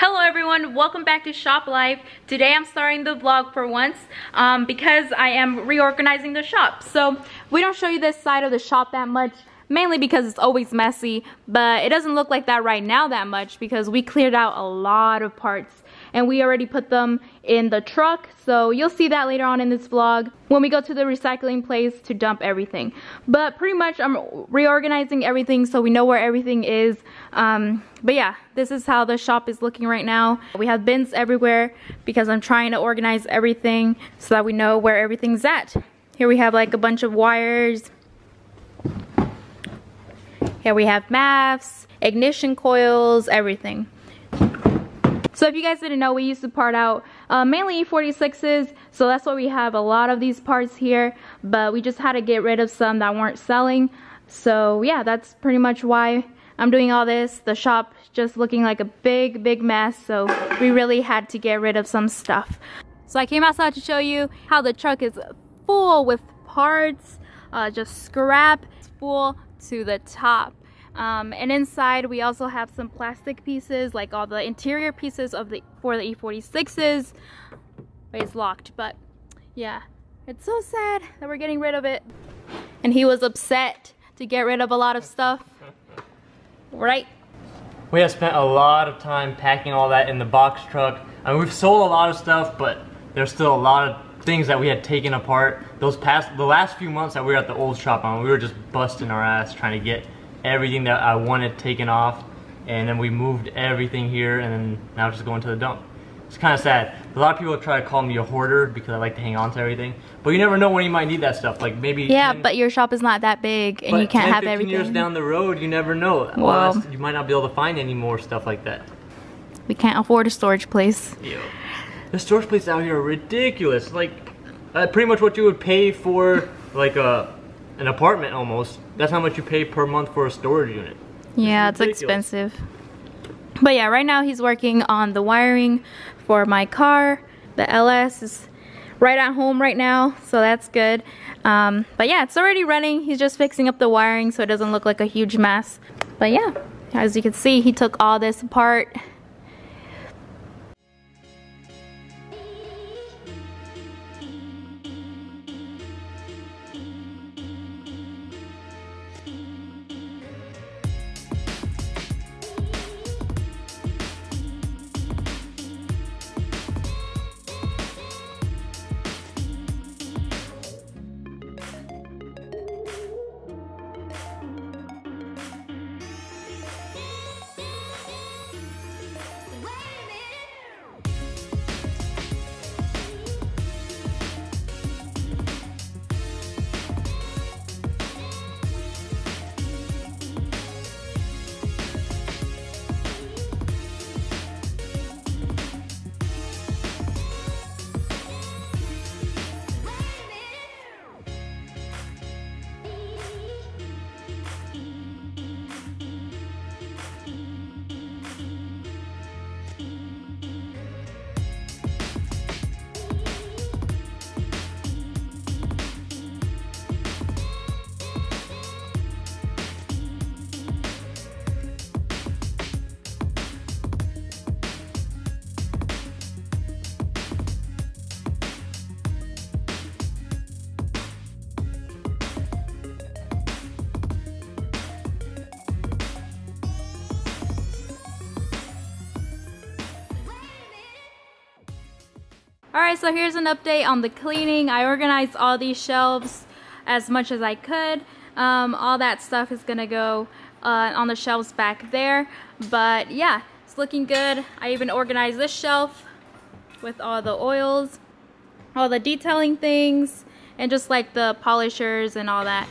Hello everyone, welcome back to Shop Life. Today I'm starting the vlog for once because I am reorganizing the shop. So we don't show you this side of the shop that much, mainly because it's always messy, but it doesn't look like that right now that much because we cleared out a lot of parts and we already put them in the truck. So you'll see that later on in this vlog when we go to the recycling place to dump everything. But pretty much I'm reorganizing everything so we know where everything is. But yeah, this is how the shop is looking right now. We have bins everywhere because I'm trying to organize everything so that we know where everything's at. Here we have like a bunch of wires. Here we have maps, ignition coils, everything. So if you guys didn't know, we used to part out mainly E46s, so that's why we have a lot of these parts here, but we just had to get rid of some that weren't selling. So yeah, that's pretty much why I'm doing all this. The shop just looking like a big mess, so we really had to get rid of some stuff. So I came outside to show you how the truck is full with parts, just scrap. It's full to the top. And inside we also have some plastic pieces, like all the interior pieces of for the E46s. It's locked, but yeah, it's so sad that we're getting rid of it. And he was upset to get rid of a lot of stuff, right? We have spent a lot of time packing all that in the box truck. I mean, we've sold a lot of stuff, but there's still a lot of things that we had taken apart. The last few months that we were at the old shop, we were just busting our ass trying to get everything that I wanted taken off, and then we moved everything here, and then now it's just going to the dump. It's kind of sad. A lot of people try to call me a hoarder because I like to hang on to everything, but you never know when you might need that stuff. Like maybe but your shop is not that big, and you can't have everything. 10, 15 years down the road, you never know. Well, you might not be able to find any more stuff like that. We can't afford a storage place. Yeah. The storage places out here are ridiculous. Like pretty much what you would pay for like an apartment almost. That's how much you pay per month for a storage unit. Yeah, it's expensive. But yeah, right now he's working on the wiring for my car. The LS is right at home right now, so that's good. But yeah, it's already running. He's just fixing up the wiring so it doesn't look like a huge mess. But yeah, as you can see, he took all this apart. Alright, so here's an update on the cleaning. I organized all these shelves as much as I could. All that stuff is gonna go on the shelves back there. But yeah, it's looking good. I even organized this shelf with all the oils, all the detailing things, and just like the polishers and all that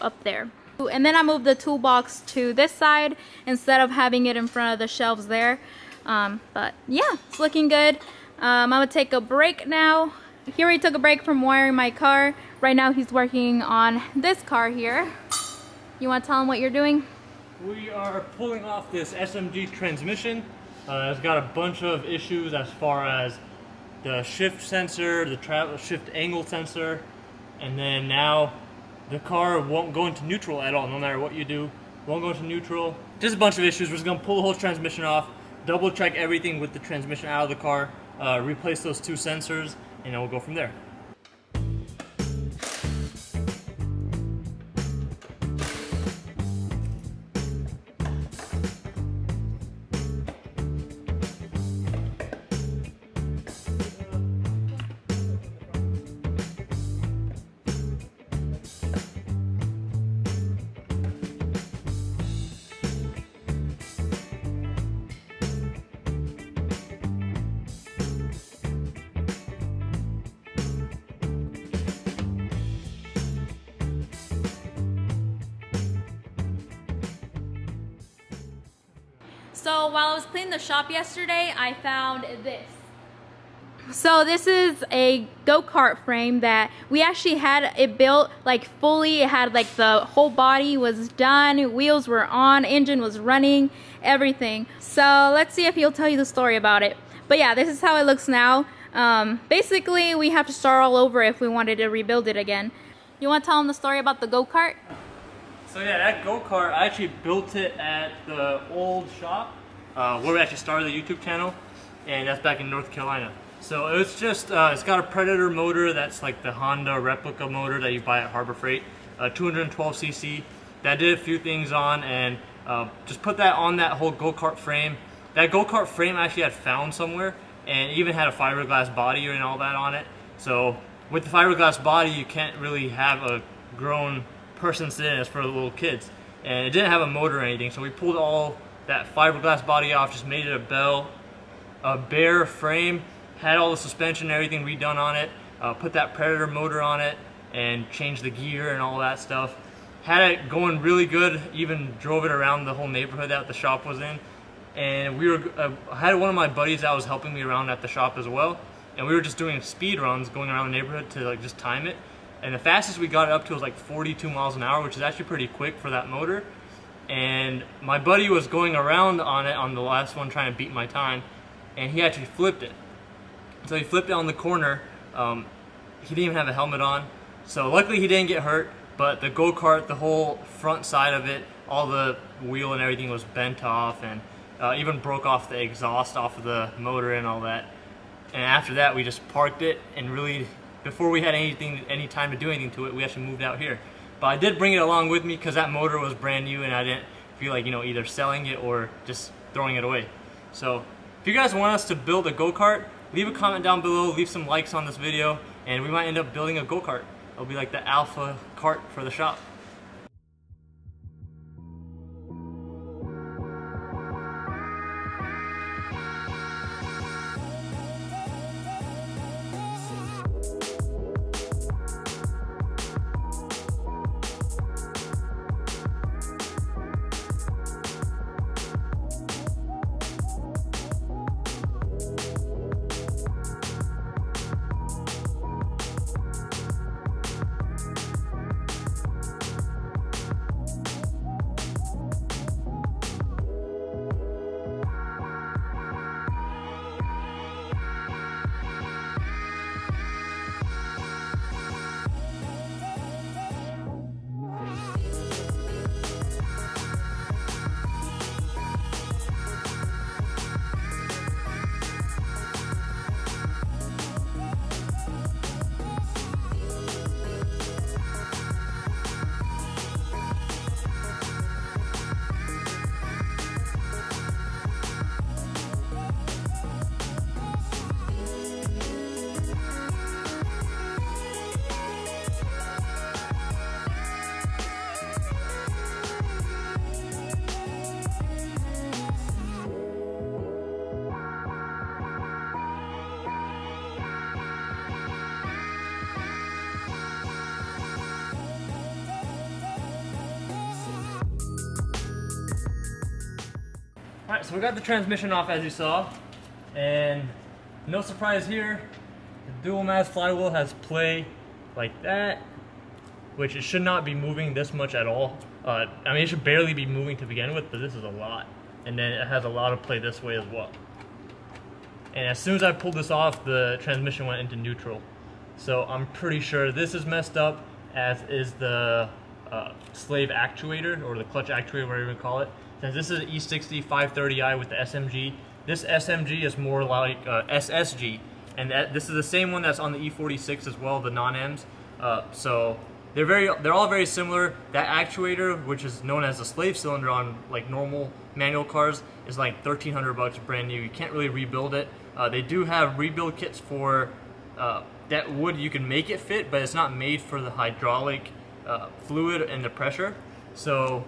up there. And then I moved the toolbox to this side instead of having it in front of the shelves there. But yeah, it's looking good. I'm gonna take a break now. He already took a break from wiring my car. Right now he's working on this car here. You want to tell him what you're doing? We are pulling off this SMG transmission. It's got a bunch of issues as far as the shift sensor, the shift angle sensor, and then now the car won't go into neutral at all, no matter what you do. Won't go into neutral. Just a bunch of issues. We're just gonna pull the whole transmission off, double check everything with the transmission out of the car, replace those 2 sensors, and then we'll go from there. So while I was cleaning the shop yesterday, I found this. So this is a go-kart frame that we actually had it built like fully. It had like the whole body was done, wheels were on, engine was running, everything. So let's see if he'll tell you the story about it. But yeah, this is how it looks now. Basically, we have to start all over if we wanted to rebuild it again. You want to tell him the story about the go-kart? So yeah, that go-kart, I actually built it at the old shop where we actually started the YouTube channel, and that's back in North Carolina. So it's just, it's got a Predator motor that's like the Honda replica motor that you buy at Harbor Freight, 212cc. That did a few things on, and just put that on that whole go-kart frame. That go-kart frame I actually had found somewhere, and even had a fiberglass body and all that on it. So with the fiberglass body, you can't really have a grown person sit in. It's for the little kids, and it didn't have a motor or anything, so we pulled all that fiberglass body off, just made it a bare frame, had all the suspension and everything redone on it, put that Predator motor on it, and changed the gear and all that stuff. Had it going really good, even drove it around the whole neighborhood that the shop was in. And we were, I had one of my buddies that was helping me around at the shop as well, and we were just doing speed runs going around the neighborhood to like just time it. And the fastest we got it up to was like 42 miles an hour, which is actually pretty quick for that motor. And my buddy was going around on it on the last one trying to beat my time, and he actually flipped it. So he flipped it on the corner. He didn't even have a helmet on, so luckily he didn't get hurt, but the go-kart, the whole front side of it, all the wheel and everything was bent off, and even broke off the exhaust off of the motor and all that. And after that we just parked it, and really, before we had any time to do anything to it, we actually moved out here. But I did bring it along with me because that motor was brand new, and I didn't feel like, you know, either selling it or just throwing it away. So if you guys want us to build a go-kart, leave a comment down below, leave some likes on this video, and we might end up building a go-kart. It'll be like the Alpha cart for the shop. Alright, so we got the transmission off as you saw, and no surprise here, the dual mass flywheel has play like that, which it should not be moving this much at all. I mean, it should barely be moving to begin with, but this is a lot. And then it has a lot of play this way as well. And as soon as I pulled this off, the transmission went into neutral. So I'm pretty sure this is messed up, as is the slave actuator, or the clutch actuator, whatever you call it. Since this is an E60 530i with the SMG, This SMG is more like SSG, and this is the same one that's on the E46 as well, the non-Ms. So they're all very similar. That actuator, which is known as the slave cylinder on like normal manual cars, is like $1,300 brand new. You can't really rebuild it. They do have rebuild kits for that wood. You can make it fit, but it's not made for the hydraulic fluid and the pressure. So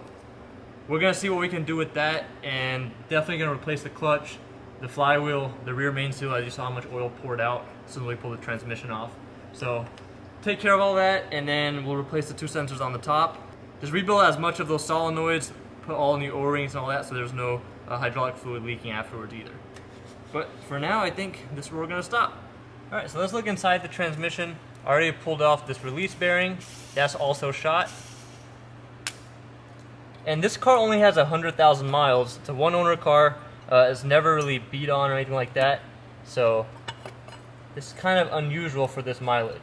we're gonna see what we can do with that, and definitely gonna replace the clutch, the flywheel, the rear main seal, as you saw how much oil poured out as soon as we pull the transmission off. So take care of all that, and then we'll replace the 2 sensors on the top. Just rebuild as much of those solenoids, put all new O-rings and all that, so there's no hydraulic fluid leaking afterwards either. But for now, I think this is where we're gonna stop. All right, so let's look inside the transmission. I already pulled off this release bearing. That's also shot. And this car only has 100,000 miles. It's a one-owner car. It's never really beat on or anything like that. So this is kind of unusual for this mileage.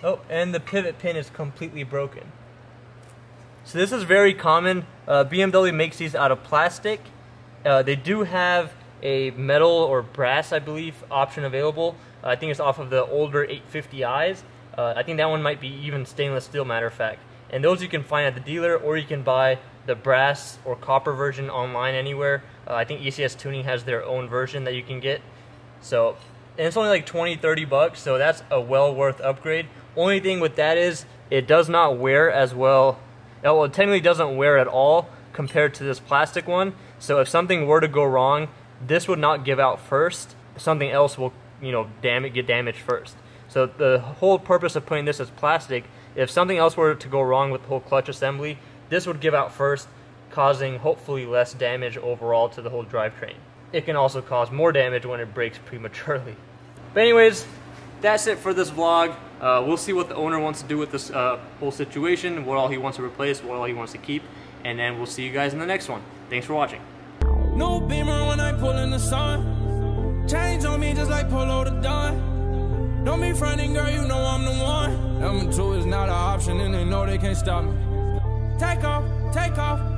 Oh, and the pivot pin is completely broken. So this is very common. BMW makes these out of plastic. They do have a metal or brass, I believe, option available. I think it's off of the older 850i's. I think that one might be even stainless steel, matter of fact. And those you can find at the dealer, or you can buy the brass or copper version online anywhere. I think ECS Tuning has their own version that you can get. So, and it's only like 20-30 bucks, so that's a well worth upgrade. Only thing with that is it does not wear as well. Well, it technically doesn't wear at all compared to this plastic one. So if something were to go wrong, this would not give out first. Something else will, you know, get damaged first. So the whole purpose of putting this as plastic, if something else were to go wrong with the whole clutch assembly, this would give out first, causing hopefully less damage overall to the whole drivetrain. It can also cause more damage when it breaks prematurely. But anyways, that's it for this vlog. We'll see what the owner wants to do with this whole situation, what all he wants to replace, what all he wants to keep, and then we'll see you guys in the next one. Thanks for watching. No beamer when I pull in the sun. Change on me just like Polo the Don. Don't be fronting, girl, you know I'm the one. Number 2 is not an option, and they know they can't stop me. Take off,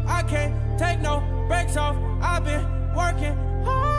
I can't take no breaks off. I've been working hard.